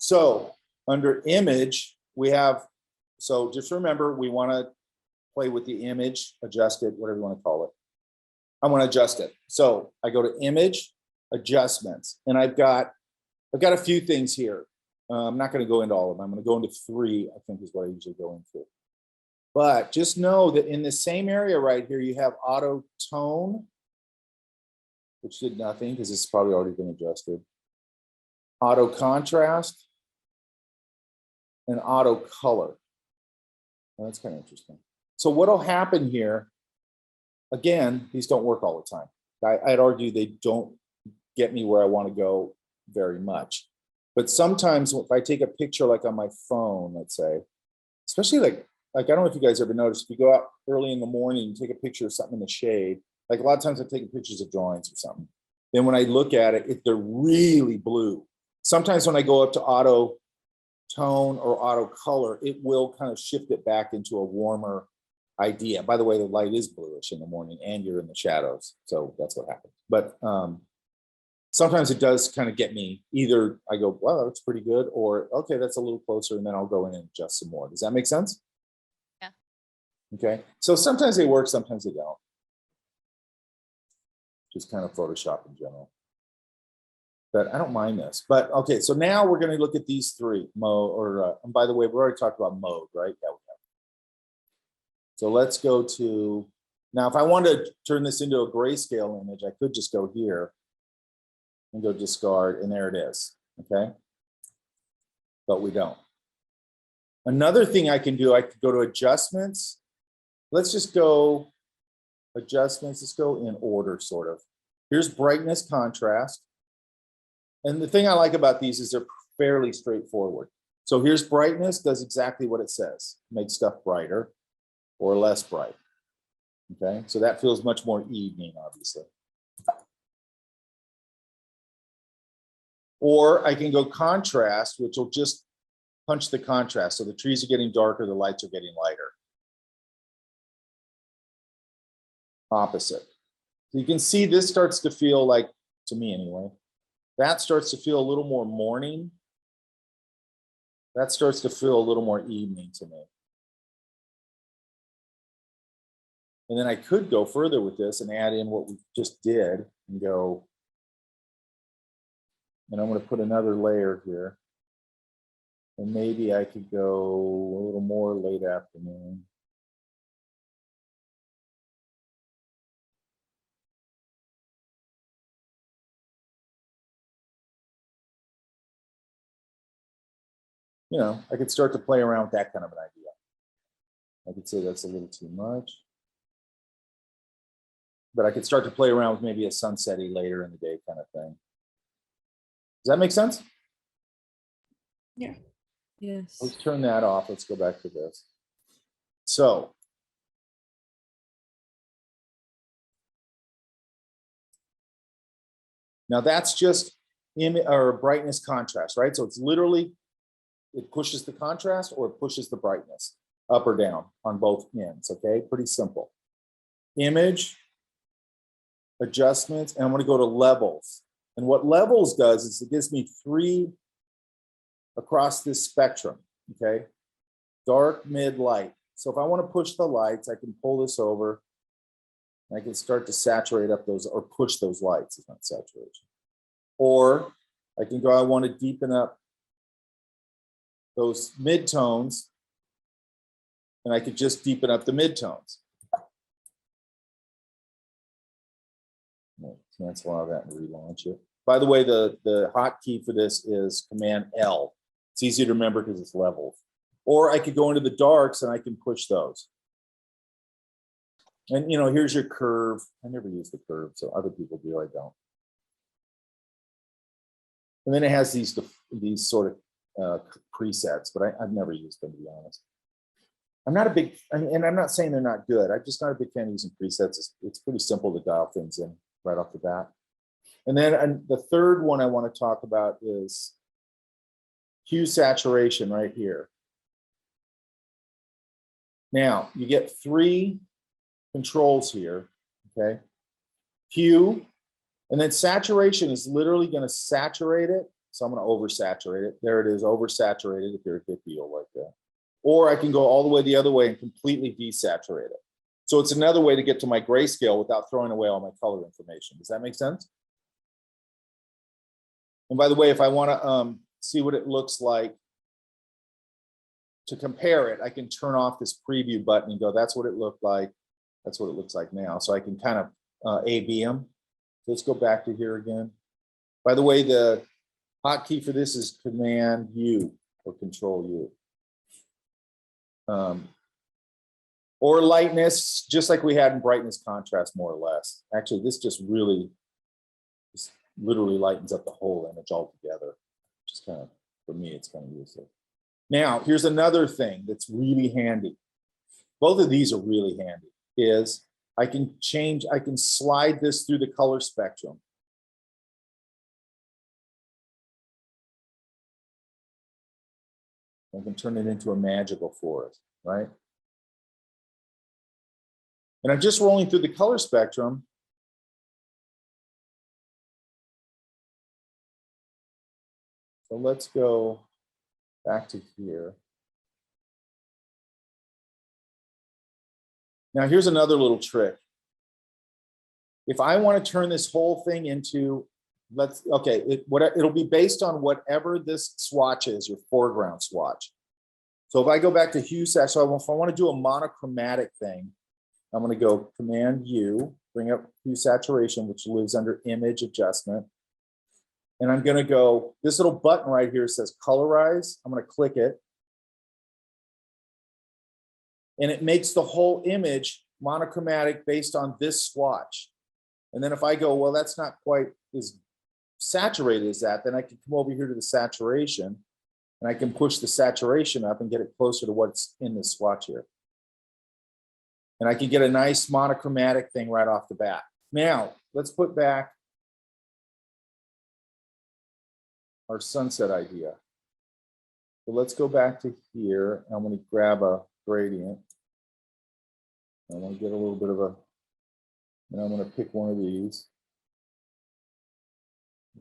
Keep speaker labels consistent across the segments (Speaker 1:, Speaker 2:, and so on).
Speaker 1: So under image, we have, so just remember, we want to play with the image, adjust it, whatever you want to call it. I want to adjust it. So I go to image, adjustments, and I've got a few things here. I'm not going to go into all of them. I'm going to go into 3, I think is what I usually go into. But just know that in the same area right here, you have auto tone, which did nothing because it's probably already been adjusted. Auto contrast and auto color. Well, that's kind of interesting. So what'll happen here, again, these don't work all the time. I'd argue they don't get me where I want to go very much. But sometimes if I take a picture like on my phone, let's say, especially like I don't know if you guys ever noticed, if you go out early in the morning, take a picture of something in the shade, like a lot of times I'm taking pictures of drawings or something. Then when I look at it, they're really blue. Sometimes when I go up to auto tone or auto color, it will kind of shift it back into a warmer idea. By the way, the light is bluish in the morning and you're in the shadows. So that's what happens. But sometimes it does kind of get me, either I go, wow, that's pretty good, or okay, that's a little closer, and then I'll go in and adjust some more. Does that make sense?
Speaker 2: Yeah.
Speaker 1: Okay, so sometimes they work, sometimes they don't. Just kind of Photoshop in general. But I don't mind this. But okay, so now we're going to look at these 3 mode, or and by the way, we already talked about mode, right? Yeah, we have. So let's go to, now if I wanted to turn this into a grayscale image, I could just go here and go discard, and there it is, okay? But we don't. Another thing I can do, I could go to adjustments. Let's just go adjustments, let's go in order, sort of. Here's brightness, contrast. And the thing I like about these is they're fairly straightforward. So here's brightness, does exactly what it says. Makes stuff brighter or less bright, okay? So that feels much more evening, obviously. Or I can go contrast, which will just punch the contrast. So the trees are getting darker, the lights are getting lighter. Opposite. So you can see this starts to feel like, to me anyway, that starts to feel a little more morning. That starts to feel a little more evening to me. And then I could go further with this and add in what we just did and go, and I'm going to put another layer here. And maybe I could go a little more late afternoon. You know, I could start to play around with that kind of an idea. I could say that's a little too much. But I could start to play around with maybe a sunsetty later in the day kind of thing. Does that make sense?
Speaker 3: Yeah. Yes.
Speaker 1: Let's turn that off. Let's go back to this. So now that's just or brightness contrast, right? So it's literally, it pushes the contrast or it pushes the brightness up or down on both ends, okay? Pretty simple. Image, adjustments, and I'm going to go to levels. And what levels does is it gives me 3 across this spectrum, okay? Dark, mid, light. So if I want to push the lights, I can pull this over and I can start to saturate up those, or push those lights. It's not saturation. Or I can go, I want to deepen up those midtones, and I could just deepen up the midtones. Cancel out of that and relaunch it. By the way, the hotkey for this is Command L. It's easy to remember because it's levels. Or I could go into the darks and I can push those. And you know, here's your curve. I never use the curve, so other people do, I don't. And then it has these sort of presets, but I've never used them, to be honest. I'm not a big, and I'm not saying they're not good. I'm just not a big fan of using presets. It's pretty simple to dial things in right off the bat. And then the third one I want to talk about is hue saturation right here. Now, you get 3 controls here, okay? Hue, and then saturation is literally going to saturate it So I'm going to oversaturate it. There it is, oversaturated if you're a hippie, you'll like that. Or I can go all the way the other way and completely desaturate it. So it's another way to get to my grayscale without throwing away all my color information. Does that make sense? And by the way, if I want to see what it looks like to compare it, I can turn off this preview button and go, that's what it looked like. That's what it looks like now. So I can kind of A/B them. Let's go back to here again. By the way, the hotkey for this is Command U or Control U. Or lightness, just like we had in brightness contrast, more or less. Actually, this just really, just literally lightens up the whole image altogether. Just kind of, for me, it's kind of useless. Now, here's another thing that's really handy. Both of these are really handy, is I can slide this through the color spectrum. I can turn it into a magical forest, right? And I'm just rolling through the color spectrum. So let's go back to here. Now here's another little trick. If I want to turn this whole thing into, it'll be based on whatever this swatch is, your foreground swatch. So if I go back to hue saturation, so if I want to do a monochromatic thing, I'm going to go Command U, bring up hue saturation, which lives under image adjustment. And I'm going to go, this little button right here says Colorize. I'm going to click it. And it makes the whole image monochromatic based on this swatch. And then if I go, well, that's not quite as saturated as that, then I can come over here to the saturation and I can push the saturation up and get it closer to what's in this swatch here. And I can get a nice monochromatic thing right off the bat. Now, let's put back our sunset idea. So let's go back to here. I'm going to grab a gradient. I want to get a little bit of a, and I'm going to pick one of these.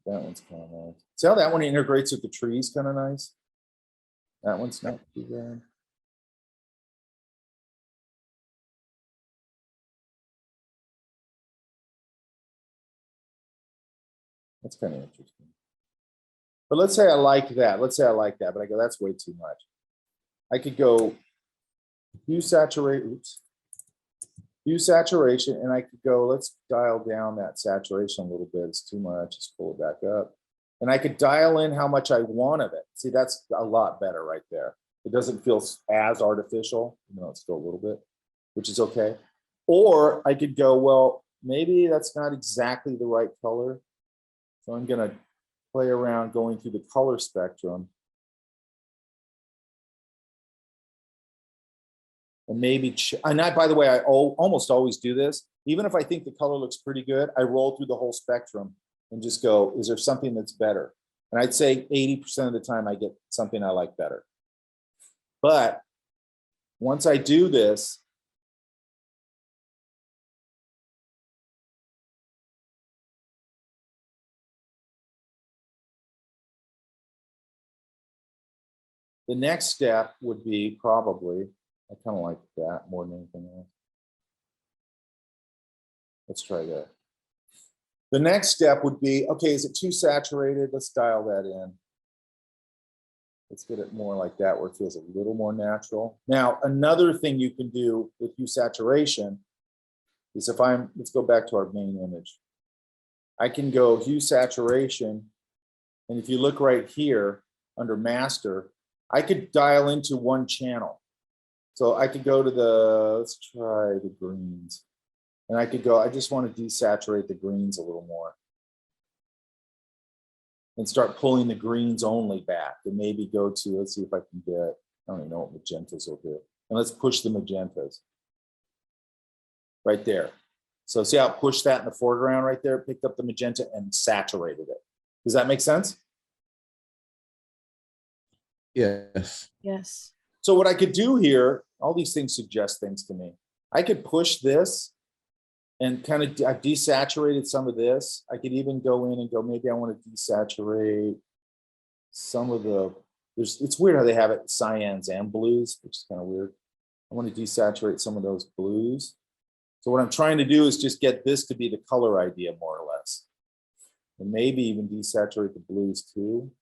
Speaker 1: That one's kind of nice. See how that one integrates with the trees, kind of nice? That one's not too bad. That's kind of interesting. But let's say I like that. Let's say I like that, but I go, that's way too much. I could go hue saturation, and I could go, let's dial down that saturation a little bit. It's too much. Just pull it back up. And I could dial in how much I want of it. See, that's a lot better right there. It doesn't feel as artificial. It's still a little bit, which is okay. Or I could go, well, maybe that's not exactly the right color. So I'm going to play around going through the color spectrum. And maybe, by the way, I almost always do this. Even if I think the color looks pretty good, I roll through the whole spectrum and just go, is there something that's better? And I'd say 80% of the time I get something I like better. But once I do this, the next step would be probably, I kind of like that more than anything else. Let's try that. The next step would be, okay, is it too saturated? Let's dial that in. Let's get it more like that where it feels a little more natural. Now, another thing you can do with hue saturation is let's go back to our main image. I can go hue saturation. And if you look right here under master, I could dial into one channel. So I could go to let's try the greens. And I could go, I just want to desaturate the greens a little more. And start pulling the greens only back. And maybe go to, let's see if I can get, I don't even know what magentas will do. And let's push the magentas. Right there. So see how it pushed that in the foreground right there? Picked up the magenta and saturated it. Does that make sense?
Speaker 2: Yes.
Speaker 3: Yes.
Speaker 1: So what I could do here, all these things suggest things to me. I could push this and kind of, I've desaturated some of this. I could even go in and go, maybe I want to desaturate some of the, it's weird how they have it cyans and blues, which is kind of weird. I want to desaturate some of those blues. So what I'm trying to do is just get this to be the color idea more or less. And maybe even desaturate the blues too.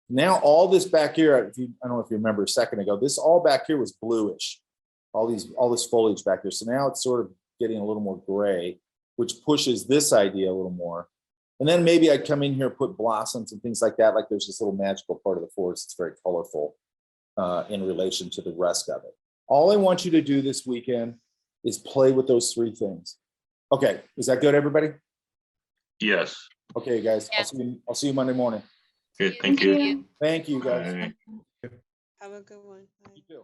Speaker 1: Now all this back here, I don't know if you remember a second ago, this all back here was bluish. All this foliage back there. So now it's sort of getting a little more gray, which pushes this idea a little more. And then maybe I'd come in here, put blossoms and things like that. Like there's this little magical part of the forest. It's very colorful in relation to the rest of it. All I want you to do this weekend is play with those three things. Okay, is that good, everybody?
Speaker 4: Yes.
Speaker 1: Okay, guys,
Speaker 5: Yeah.
Speaker 1: I'll see you Monday morning.
Speaker 4: Good. Thank you.
Speaker 1: Thank you, guys.
Speaker 4: Bye.
Speaker 3: Have a good one. Bye.
Speaker 1: You too.